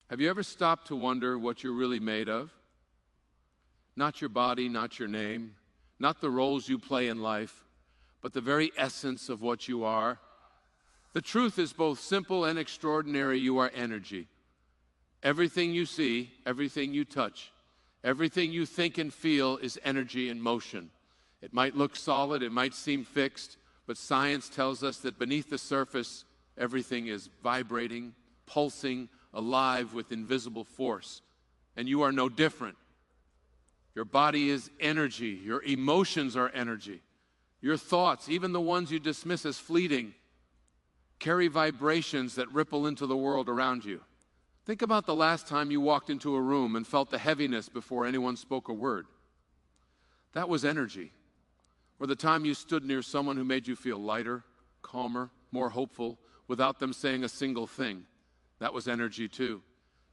Have you ever stopped to wonder what you're really made of? Not your body, not your name, not the roles you play in life, but the very essence of what you are. The truth is both simple and extraordinary. You are energy. Everything you see, everything you touch, everything you think and feel is energy in motion. It might look solid, it might seem fixed, but science tells us that beneath the surface, everything is vibrating, pulsing, alive with invisible force. And you are no different. Your body is energy. Your emotions are energy. Your thoughts, even the ones you dismiss as fleeting, carry vibrations that ripple into the world around you. Think about the last time you walked into a room and felt the heaviness before anyone spoke a word. That was energy. Or the time you stood near someone who made you feel lighter, calmer, more hopeful, without them saying a single thing. That was energy too.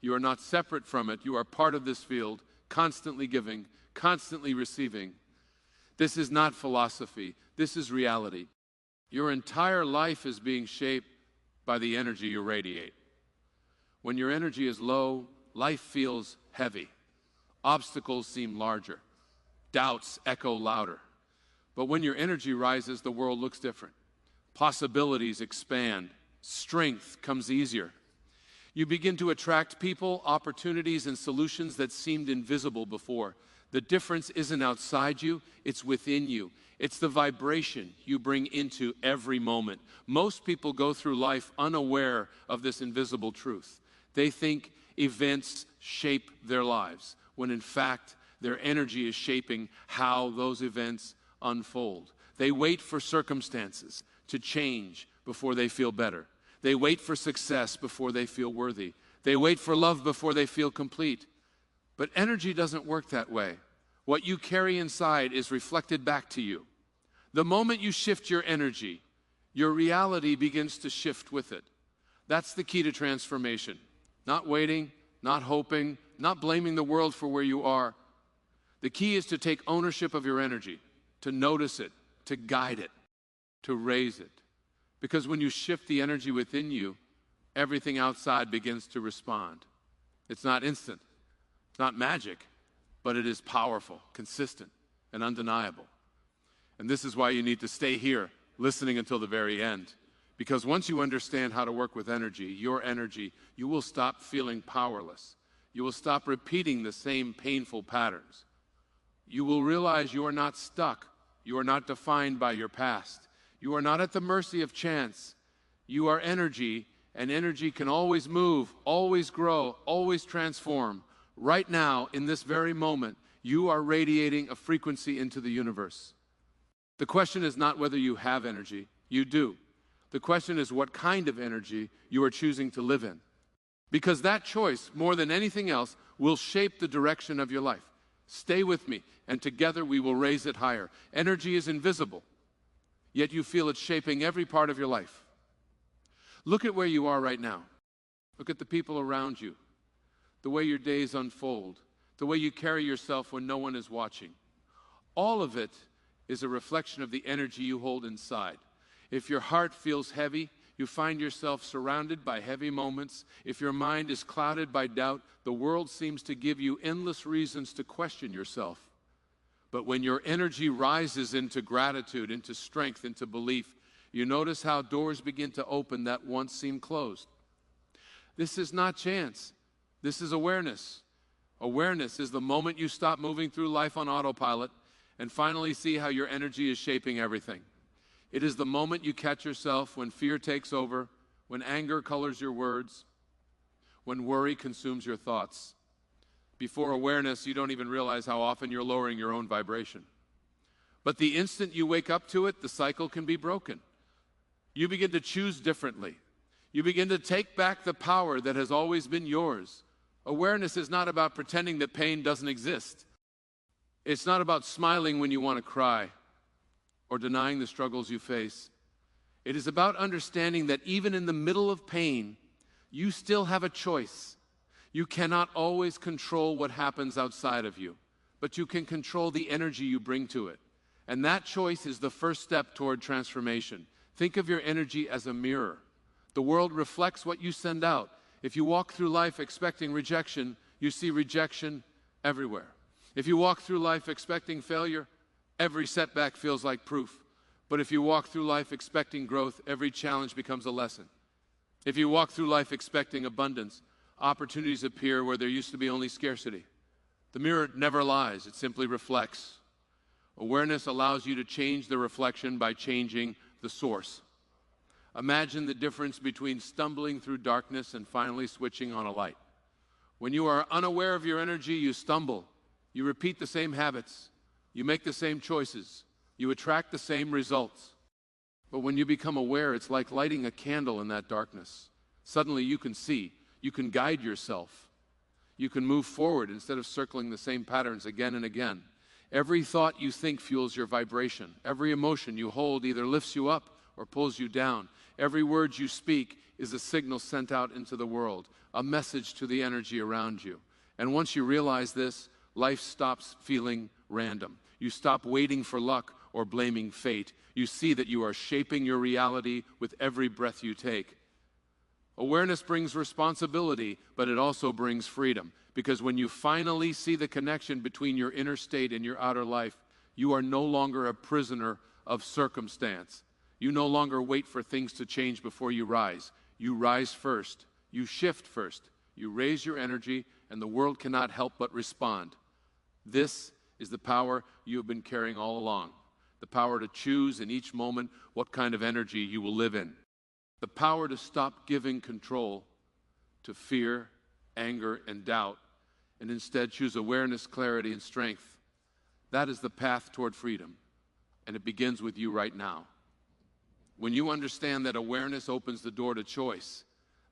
You are not separate from it. You are part of this field, constantly giving, constantly receiving. This is not philosophy. This is reality. Your entire life is being shaped by the energy you radiate. When your energy is low, life feels heavy. Obstacles seem larger. Doubts echo louder. But when your energy rises, the world looks different. Possibilities expand. Strength comes easier. You begin to attract people, opportunities, and solutions that seemed invisible before. The difference isn't outside you, it's within you. It's the vibration you bring into every moment. Most people go through life unaware of this invisible truth. They think events shape their lives, when in fact, their energy is shaping how those events unfold. They wait for circumstances to change before they feel better. They wait for success before they feel worthy. They wait for love before they feel complete. But energy doesn't work that way. What you carry inside is reflected back to you. The moment you shift your energy, your reality begins to shift with it. That's the key to transformation. Not waiting, not hoping, not blaming the world for where you are. The key is to take ownership of your energy, to notice it, to guide it, to raise it. Because when you shift the energy within you, everything outside begins to respond. It's not instant, it's not magic, but it is powerful, consistent, and undeniable. And this is why you need to stay here, listening until the very end. Because once you understand how to work with energy, your energy, you will stop feeling powerless. You will stop repeating the same painful patterns. You will realize you are not stuck. You are not defined by your past. You are not at the mercy of chance. You are energy, and energy can always move, always grow, always transform. Right now, in this very moment, you are radiating a frequency into the universe. The question is not whether you have energy. You do. The question is what kind of energy you are choosing to live in. Because that choice, more than anything else, will shape the direction of your life. Stay with me, and together we will raise it higher. Energy is invisible, yet you feel it shaping every part of your life. Look at where you are right now. Look at the people around you, the way your days unfold, the way you carry yourself when no one is watching. All of it is a reflection of the energy you hold inside. If your heart feels heavy, you find yourself surrounded by heavy moments. If your mind is clouded by doubt, the world seems to give you endless reasons to question yourself. But when your energy rises into gratitude, into strength, into belief, you notice how doors begin to open that once seemed closed. This is not chance. This is awareness. Awareness is the moment you stop moving through life on autopilot and finally see how your energy is shaping everything. It is the moment you catch yourself when fear takes over, when anger colors your words, when worry consumes your thoughts. Before awareness, you don't even realize how often you're lowering your own vibration. But the instant you wake up to it, the cycle can be broken. You begin to choose differently. You begin to take back the power that has always been yours. Awareness is not about pretending that pain doesn't exist. It's not about smiling when you want to cry or denying the struggles you face. It is about understanding that even in the middle of pain, you still have a choice. You cannot always control what happens outside of you, but you can control the energy you bring to it. And that choice is the first step toward transformation. Think of your energy as a mirror. The world reflects what you send out. If you walk through life expecting rejection, you see rejection everywhere. If you walk through life expecting failure, every setback feels like proof. But if you walk through life expecting growth, every challenge becomes a lesson. If you walk through life expecting abundance, opportunities appear where there used to be only scarcity. The mirror never lies, it simply reflects. Awareness allows you to change the reflection by changing the source. Imagine the difference between stumbling through darkness and finally switching on a light. When you are unaware of your energy, you stumble. You repeat the same habits. You make the same choices. You attract the same results. But when you become aware, it's like lighting a candle in that darkness. Suddenly you can see. You can guide yourself. You can move forward instead of circling the same patterns again and again. Every thought you think fuels your vibration. Every emotion you hold either lifts you up or pulls you down. Every word you speak is a signal sent out into the world, a message to the energy around you. And once you realize this, life stops feeling random. You stop waiting for luck or blaming fate. You see that you are shaping your reality with every breath you take. Awareness brings responsibility, but it also brings freedom. Because when you finally see the connection between your inner state and your outer life, you are no longer a prisoner of circumstance. You no longer wait for things to change before you rise. You rise first. You shift first. You raise your energy, and the world cannot help but respond. This is the power you have been carrying all along. The power to choose in each moment what kind of energy you will live in. The power to stop giving control to fear, anger, and doubt, and instead choose awareness, clarity, and strength. That is the path toward freedom, and it begins with you right now. When you understand that awareness opens the door to choice,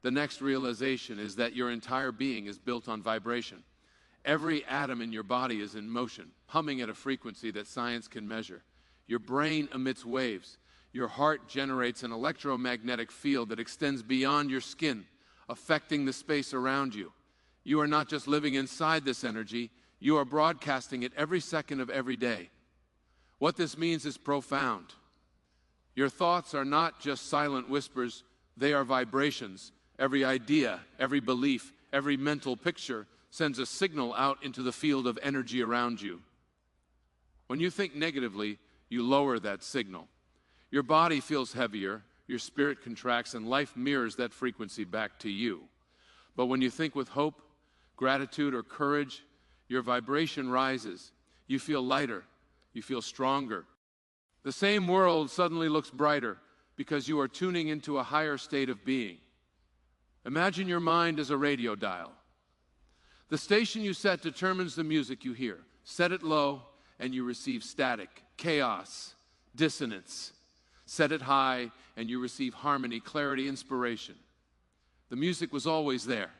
the next realization is that your entire being is built on vibration. Every atom in your body is in motion, humming at a frequency that science can measure. Your brain emits waves. Your heart generates an electromagnetic field that extends beyond your skin, affecting the space around you. You are not just living inside this energy, you are broadcasting it every second of every day. What this means is profound. Your thoughts are not just silent whispers, they are vibrations. Every idea, every belief, every mental picture sends a signal out into the field of energy around you. When you think negatively, you lower that signal. Your body feels heavier, your spirit contracts, and life mirrors that frequency back to you. But when you think with hope, gratitude, or courage, your vibration rises. You feel lighter, you feel stronger. The same world suddenly looks brighter because you are tuning into a higher state of being. Imagine your mind as a radio dial. The station you set determines the music you hear. Set it low, and you receive static, chaos, dissonance. Set it high, and you receive harmony, clarity, inspiration. The music was always there.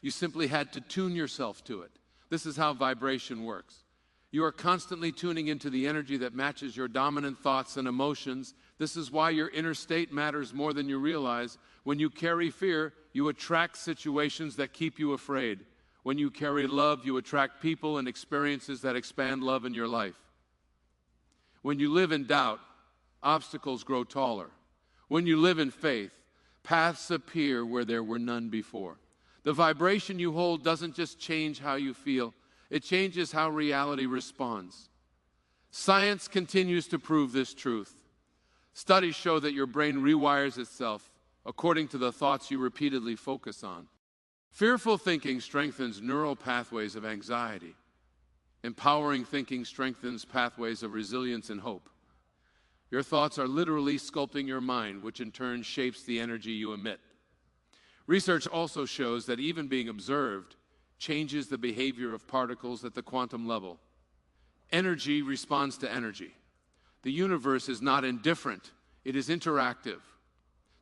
You simply had to tune yourself to it. This is how vibration works. You are constantly tuning into the energy that matches your dominant thoughts and emotions. This is why your inner state matters more than you realize. When you carry fear, you attract situations that keep you afraid. When you carry love, you attract people and experiences that expand love in your life. When you live in doubt, obstacles grow taller. When you live in faith, paths appear where there were none before. The vibration you hold doesn't just change how you feel, it changes how reality responds. Science continues to prove this truth. Studies show that your brain rewires itself according to the thoughts you repeatedly focus on. Fearful thinking strengthens neural pathways of anxiety. Empowering thinking strengthens pathways of resilience and hope. Your thoughts are literally sculpting your mind, which in turn shapes the energy you emit. Research also shows that even being observed changes the behavior of particles at the quantum level. Energy responds to energy. The universe is not indifferent, it is interactive.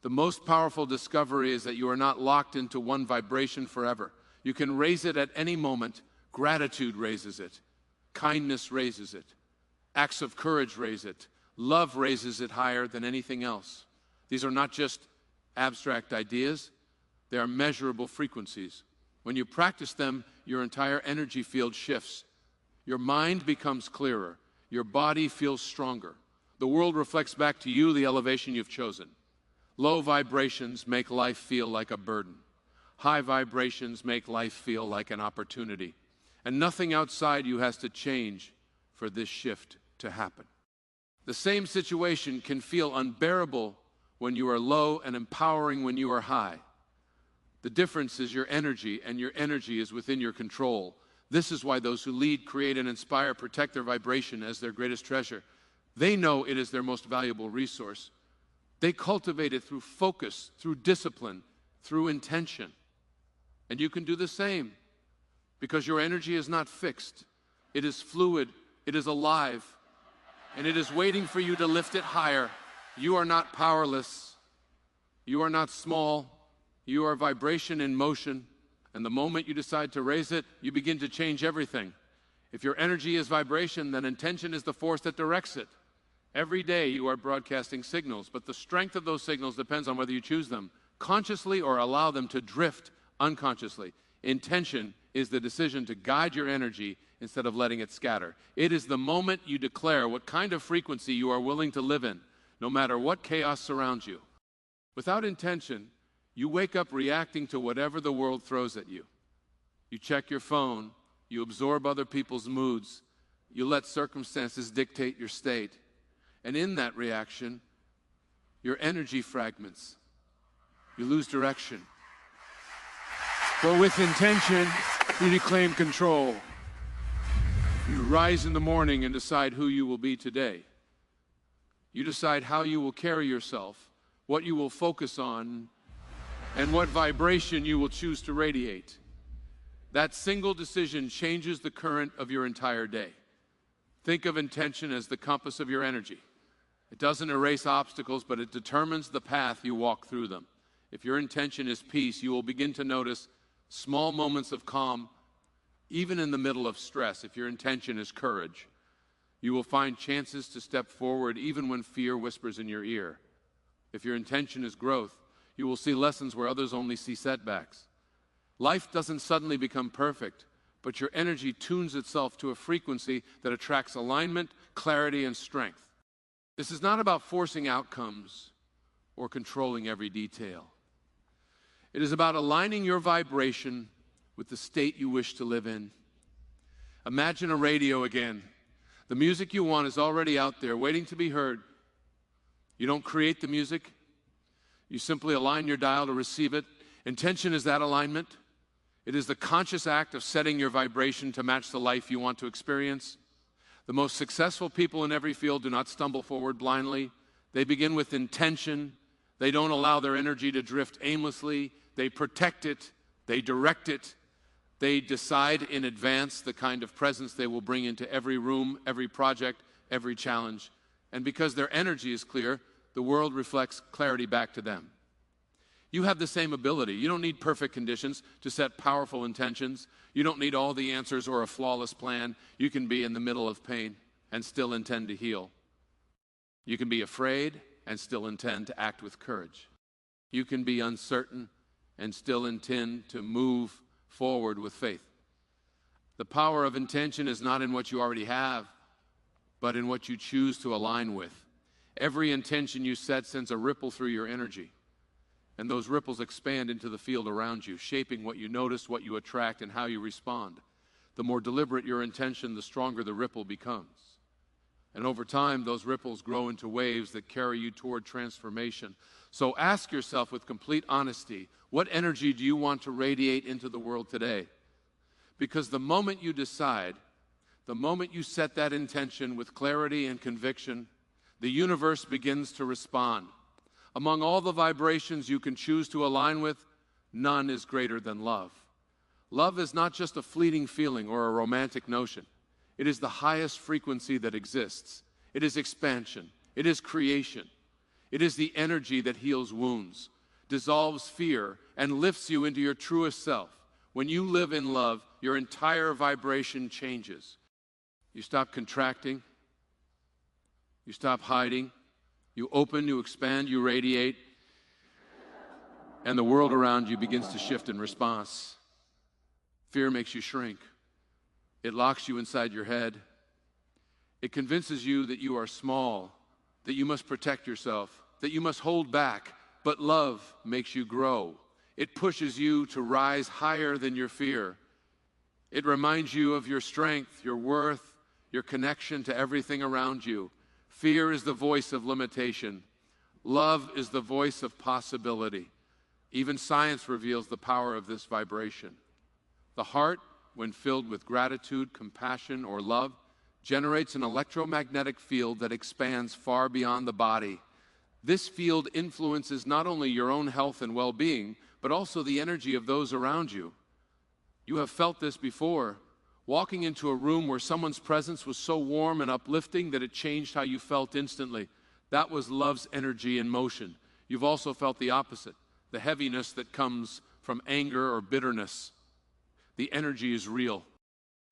The most powerful discovery is that you are not locked into one vibration forever. You can raise it at any moment. Gratitude raises it. Kindness raises it. Acts of courage raise it. Love raises it higher than anything else. These are not just abstract ideas. They are measurable frequencies. When you practice them, your entire energy field shifts. Your mind becomes clearer. Your body feels stronger. The world reflects back to you the elevation you've chosen. Low vibrations make life feel like a burden. High vibrations make life feel like an opportunity, and nothing outside you has to change for this shift to happen. The same situation can feel unbearable when you are low and empowering when you are high. The difference is your energy, and your energy is within your control. This is why those who lead, create, and inspire protect their vibration as their greatest treasure. They know it is their most valuable resource. They cultivate it through focus, through discipline, through intention. And you can do the same, because your energy is not fixed. It is fluid, it is alive, and it is waiting for you to lift it higher. You are not powerless. You are not small. You are vibration in motion, and the moment you decide to raise it, you begin to change everything. If your energy is vibration, then intention is the force that directs it. Every day you are broadcasting signals, but the strength of those signals depends on whether you choose them consciously or allow them to drift unconsciously. Intention is the decision to guide your energy instead of letting it scatter. It is the moment you declare what kind of frequency you are willing to live in, no matter what chaos surrounds you. Without intention, you wake up reacting to whatever the world throws at you. You check your phone, you absorb other people's moods, you let circumstances dictate your state. And in that reaction, your energy fragments. You lose direction. But with intention, you reclaim control. You rise in the morning and decide who you will be today. You decide how you will carry yourself, what you will focus on, and what vibration you will choose to radiate. That single decision changes the current of your entire day. Think of intention as the compass of your energy. It doesn't erase obstacles, but it determines the path you walk through them. If your intention is peace, you will begin to notice small moments of calm, even in the middle of stress. If your intention is courage, you will find chances to step forward even when fear whispers in your ear. If your intention is growth, you will see lessons where others only see setbacks. Life doesn't suddenly become perfect, but your energy tunes itself to a frequency that attracts alignment, clarity, and strength. This is not about forcing outcomes or controlling every detail. It is about aligning your vibration with the state you wish to live in. Imagine a radio again. The music you want is already out there, waiting to be heard. You don't create the music. You simply align your dial to receive it. Intention is that alignment. It is the conscious act of setting your vibration to match the life you want to experience. The most successful people in every field do not stumble forward blindly. They begin with intention. They don't allow their energy to drift aimlessly. They protect it. They direct it. They decide in advance the kind of presence they will bring into every room, every project, every challenge. And because their energy is clear, the world reflects clarity back to them. You have the same ability. You don't need perfect conditions to set powerful intentions. You don't need all the answers or a flawless plan. You can be in the middle of pain and still intend to heal. You can be afraid and still intend to act with courage. You can be uncertain and still intend to move forward with faith. The power of intention is not in what you already have, but in what you choose to align with. Every intention you set sends a ripple through your energy, and those ripples expand into the field around you, shaping what you notice, what you attract, and how you respond. The more deliberate your intention, the stronger the ripple becomes. And over time, those ripples grow into waves that carry you toward transformation. So ask yourself with complete honesty, what energy do you want to radiate into the world today? Because the moment you decide, the moment you set that intention with clarity and conviction, the universe begins to respond. Among all the vibrations you can choose to align with, none is greater than love. Love is not just a fleeting feeling or a romantic notion. It is the highest frequency that exists. It is expansion. It is creation. It is the energy that heals wounds, dissolves fear, and lifts you into your truest self. When you live in love, your entire vibration changes. You stop contracting. You stop hiding. You open, you expand, you radiate, and the world around you begins to shift in response. Fear makes you shrink. It locks you inside your head. It convinces you that you are small, that you must protect yourself, that you must hold back, but love makes you grow. It pushes you to rise higher than your fear. It reminds you of your strength, your worth, your connection to everything around you. Fear is the voice of limitation. Love is the voice of possibility. Even science reveals the power of this vibration. The heart, when filled with gratitude, compassion, or love, generates an electromagnetic field that expands far beyond the body. This field influences not only your own health and well-being, but also the energy of those around you. You have felt this before, walking into a room where someone's presence was so warm and uplifting that it changed how you felt instantly. That was love's energy in motion. You've also felt the opposite, the heaviness that comes from anger or bitterness. The energy is real.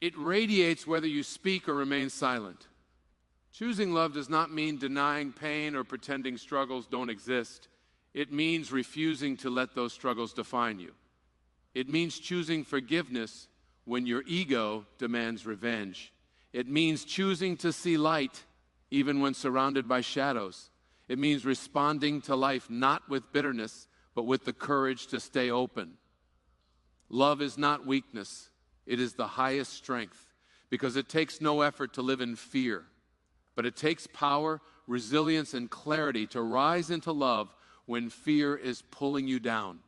It radiates whether you speak or remain silent. Choosing love does not mean denying pain or pretending struggles don't exist. It means refusing to let those struggles define you. It means choosing forgiveness when your ego demands revenge. It means choosing to see light even when surrounded by shadows. It means responding to life not with bitterness, but with the courage to stay open. Love is not weakness. It is the highest strength because it takes no effort to live in fear. But it takes power, resilience, and clarity to rise into love when fear is pulling you down.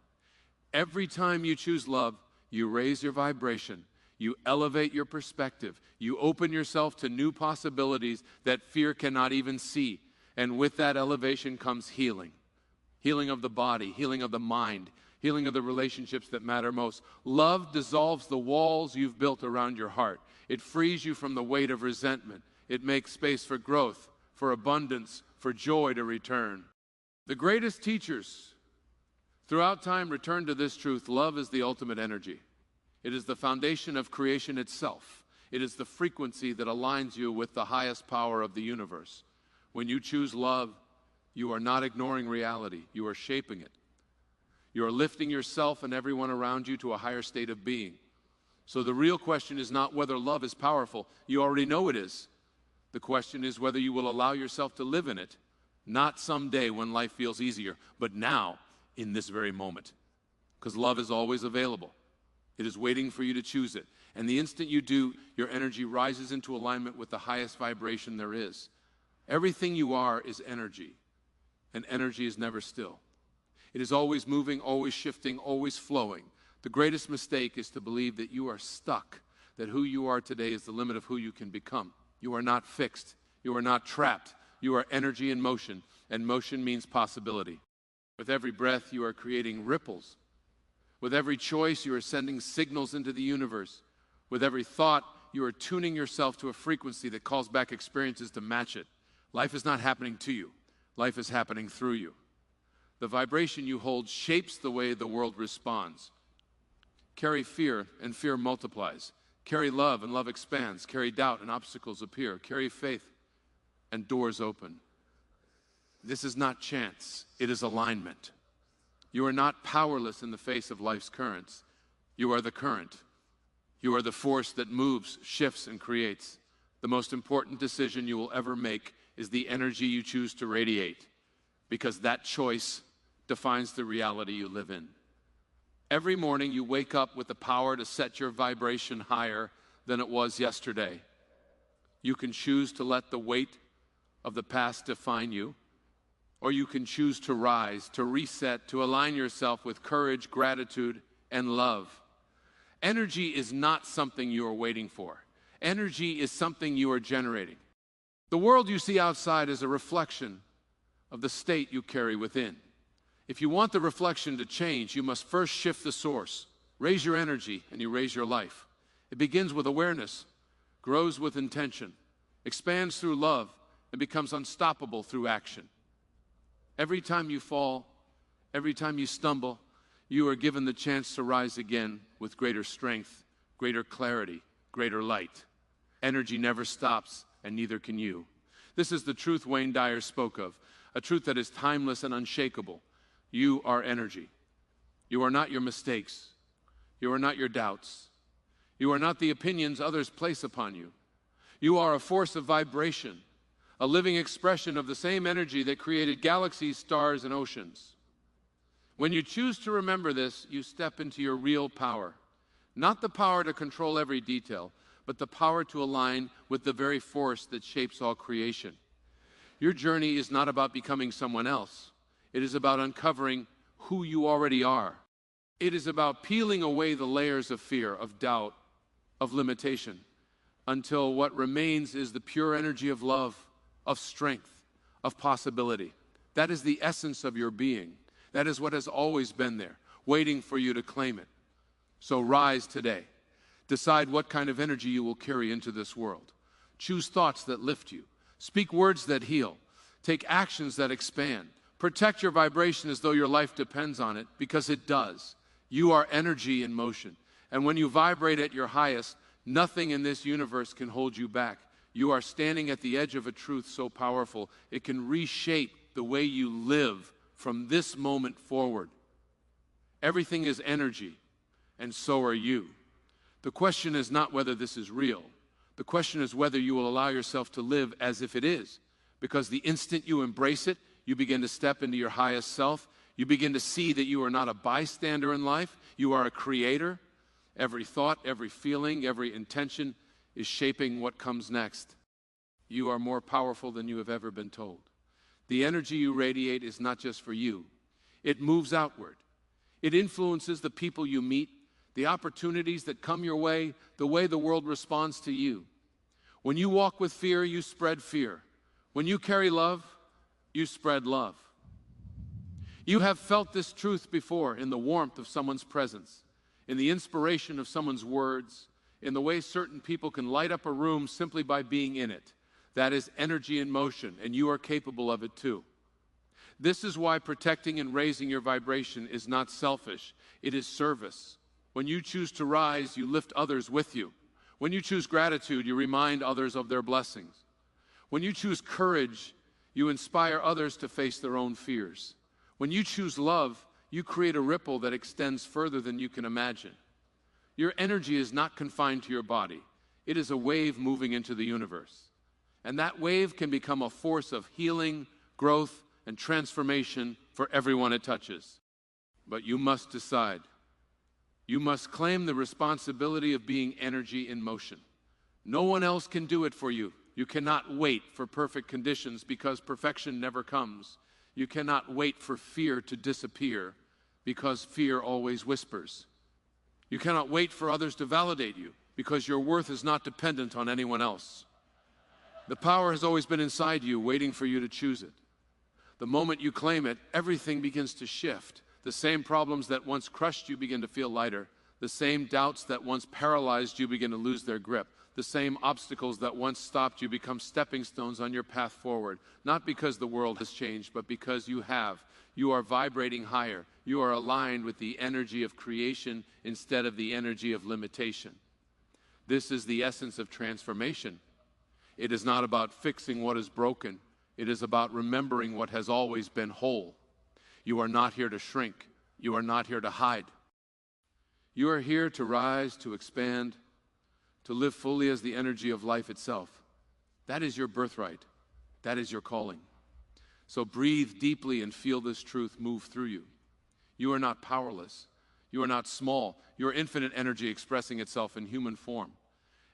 Every time you choose love, you raise your vibration, you elevate your perspective, you open yourself to new possibilities that fear cannot even see. And with that elevation comes healing. Healing of the body, healing of the mind, healing of the relationships that matter most. Love dissolves the walls you've built around your heart. It frees you from the weight of resentment. It makes space for growth, for abundance, for joy to return. The greatest teachers throughout time return to this truth. Love is the ultimate energy. It is the foundation of creation itself. It is the frequency that aligns you with the highest power of the universe. When you choose love, you are not ignoring reality. You are shaping it. You are lifting yourself and everyone around you to a higher state of being. So the real question is not whether love is powerful. You already know it is. The question is whether you will allow yourself to live in it, not someday when life feels easier, but now, in this very moment. Because love is always available. It is waiting for you to choose it. And the instant you do, your energy rises into alignment with the highest vibration there is. Everything you are is energy, and energy is never still. It is always moving, always shifting, always flowing. The greatest mistake is to believe that you are stuck, that who you are today is the limit of who you can become. You are not fixed. You are not trapped. You are energy in motion, and motion means possibility. With every breath, you are creating ripples. With every choice, you are sending signals into the universe. With every thought, you are tuning yourself to a frequency that calls back experiences to match it. Life is not happening to you. Life is happening through you. The vibration you hold shapes the way the world responds. Carry fear, and fear multiplies. Carry love, and love expands. Carry doubt, and obstacles appear. Carry faith, and doors open. This is not chance. It is alignment. You are not powerless in the face of life's currents. You are the current. You are the force that moves, shifts, and creates. The most important decision you will ever make is the energy you choose to radiate, because that choice defines the reality you live in. Every morning you wake up with the power to set your vibration higher than it was yesterday. You can choose to let the weight of the past define you, or you can choose to rise, to reset, to align yourself with courage, gratitude, and love. Energy is not something you are waiting for. Energy is something you are generating. The world you see outside is a reflection of the state you carry within. If you want the reflection to change, you must first shift the source. Raise your energy, and you raise your life. It begins with awareness, grows with intention, expands through love, and becomes unstoppable through action. Every time you fall, every time you stumble, you are given the chance to rise again with greater strength, greater clarity, greater light. Energy never stops, and neither can you. This is the truth Wayne Dyer spoke of, a truth that is timeless and unshakable. You are energy. You are not your mistakes. You are not your doubts. You are not the opinions others place upon you. You are a force of vibration, a living expression of the same energy that created galaxies, stars, and oceans. When you choose to remember this, you step into your real power. Not the power to control every detail, but the power to align with the very force that shapes all creation. Your journey is not about becoming someone else. It is about uncovering who you already are. It is about peeling away the layers of fear, of doubt, of limitation, until what remains is the pure energy of love, of strength, of possibility. That is the essence of your being. That is what has always been there, waiting for you to claim it. So rise today. Decide what kind of energy you will carry into this world. Choose thoughts that lift you. Speak words that heal. Take actions that expand. Protect your vibration as though your life depends on it, because it does. You are energy in motion. And when you vibrate at your highest, nothing in this universe can hold you back. You are standing at the edge of a truth so powerful, it can reshape the way you live from this moment forward. Everything is energy, and so are you. The question is not whether this is real. The question is whether you will allow yourself to live as if it is. Because the instant you embrace it, you begin to step into your highest self. You begin to see that you are not a bystander in life. You are a creator. Every thought, every feeling, every intention is shaping what comes next. You are more powerful than you have ever been told. The energy you radiate is not just for you. It moves outward. It influences the people you meet, the opportunities that come your way, the way the world responds to you. When you walk with fear, you spread fear. When you carry love, you spread love. You have felt this truth before in the warmth of someone's presence, in the inspiration of someone's words, in the way certain people can light up a room simply by being in it. That is energy in motion, and you are capable of it too. This is why protecting and raising your vibration is not selfish. It is service. When you choose to rise, you lift others with you. When you choose gratitude, you remind others of their blessings. When you choose courage, you inspire others to face their own fears. When you choose love, you create a ripple that extends further than you can imagine. Your energy is not confined to your body. It is a wave moving into the universe. And that wave can become a force of healing, growth, and transformation for everyone it touches. But you must decide. You must claim the responsibility of being energy in motion. No one else can do it for you. You cannot wait for perfect conditions because perfection never comes. You cannot wait for fear to disappear because fear always whispers. You cannot wait for others to validate you because your worth is not dependent on anyone else. The power has always been inside you, waiting for you to choose it. The moment you claim it, everything begins to shift. The same problems that once crushed you begin to feel lighter. The same doubts that once paralyzed you begin to lose their grip. The same obstacles that once stopped you become stepping stones on your path forward. Not because the world has changed, but because you have. You are vibrating higher. You are aligned with the energy of creation instead of the energy of limitation. This is the essence of transformation. It is not about fixing what is broken. It is about remembering what has always been whole. You are not here to shrink. You are not here to hide. You are here to rise, to expand, to live fully as the energy of life itself. That is your birthright. That is your calling. So breathe deeply and feel this truth move through you. You are not powerless. You are not small. You are infinite energy expressing itself in human form.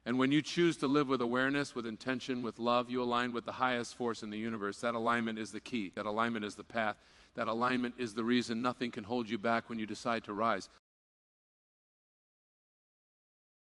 And when you choose to live with awareness, with intention, with love, you align with the highest force in the universe. That alignment is the key. That alignment is the path. That alignment is the reason nothing can hold you back when you decide to rise.